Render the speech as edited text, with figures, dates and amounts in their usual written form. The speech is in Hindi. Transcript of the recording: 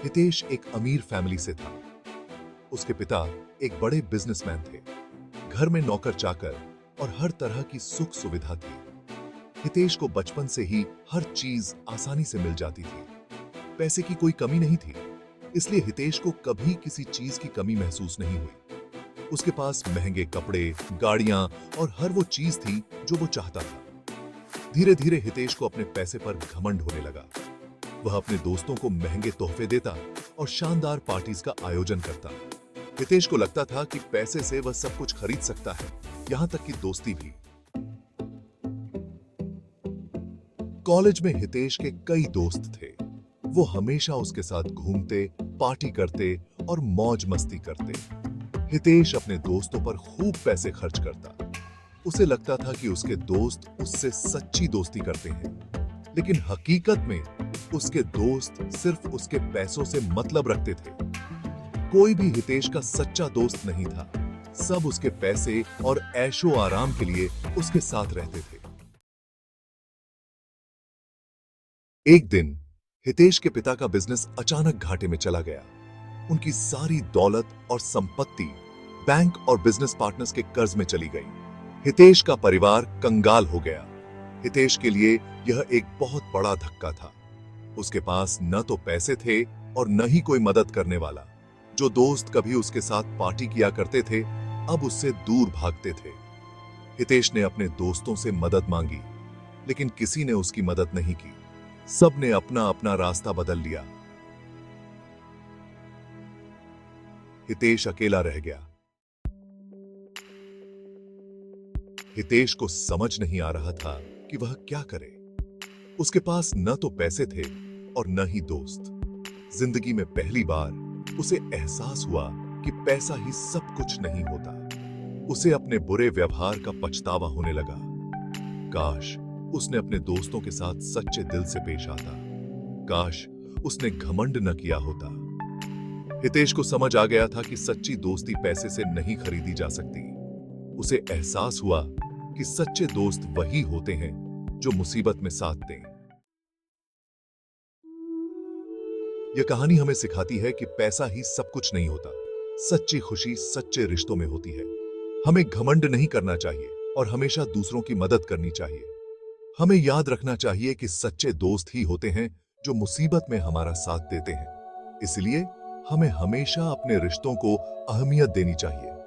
हितेश एक अमीर फैमिली से था। उसके पिता एक बड़े बिजनेसमैन थे। घर में नौकर चाकर और हर तरह की सुख सुविधा थी। हितेश को बचपन से ही हर चीज आसानी से मिल जाती थी। पैसे की कोई कमी नहीं थी, इसलिए हितेश को कभी किसी चीज की कमी महसूस नहीं हुई। उसके पास महंगे कपड़े, गाड़ियां और हर वो चीज थी जो वो चाहता था। धीरे धीरे हितेश को अपने पैसे पर घमंड होने लगा। वह अपने दोस्तों को महंगे तोहफे देता और शानदार पार्टीज का आयोजन करता। हितेश को लगता था कि पैसे से वह सब कुछ खरीद सकता है, यहां तक कि दोस्ती भी। कॉलेज में हितेश के कई दोस्त थे। वो हमेशा उसके साथ घूमते, पार्टी करते और मौज मस्ती करते। हितेश अपने दोस्तों पर खूब पैसे खर्च करता। उसे लगता था कि उसके दोस्त उससे सच्ची दोस्ती करते हैं, लेकिन हकीकत में उसके दोस्त सिर्फ उसके पैसों से मतलब रखते थे। कोई भी हितेश का सच्चा दोस्त नहीं था। सब उसके पैसे और ऐशो आराम के लिए उसके साथ रहते थे। एक दिन हितेश के पिता का बिजनेस अचानक घाटे में चला गया। उनकी सारी दौलत और संपत्ति बैंक और बिजनेस पार्टनर्स के कर्ज में चली गई। हितेश का परिवार कंगाल हो गया। हितेश के लिए यह एक बहुत बड़ा धक्का था। उसके पास न तो पैसे थे और न ही कोई मदद करने वाला। जो दोस्त कभी उसके साथ पार्टी किया करते थे, अब उससे दूर भागते थे। हितेश ने अपने दोस्तों से मदद मांगी, लेकिन किसी ने उसकी मदद नहीं की। सब ने अपना अपना रास्ता बदल लिया। हितेश अकेला रह गया। हितेश को समझ नहीं आ रहा था कि वह क्या करे। उसके पास न तो पैसे थे और न ही दोस्त। जिंदगी में पहली बार उसे एहसास हुआ कि पैसा ही सब कुछ नहीं होता। उसे अपने बुरे व्यवहार का पछतावा होने लगा। काश उसने अपने दोस्तों के साथ सच्चे दिल से पेश आता। काश उसने घमंड न किया होता। हितेश को समझ आ गया था कि सच्ची दोस्ती पैसे से नहीं खरीदी जा सकती। उसे एहसास हुआ कि सच्चे दोस्त वही होते हैं जो मुसीबत में साथ दें। यह कहानी हमें सिखाती है कि पैसा ही सब कुछ नहीं होता। सच्ची खुशी सच्चे रिश्तों में होती है। हमें घमंड नहीं करना चाहिए और हमेशा दूसरों की मदद करनी चाहिए। हमें याद रखना चाहिए कि सच्चे दोस्त ही होते हैं जो मुसीबत में हमारा साथ देते हैं। इसलिए हमें हमेशा अपने रिश्तों को अहमियत देनी चाहिए।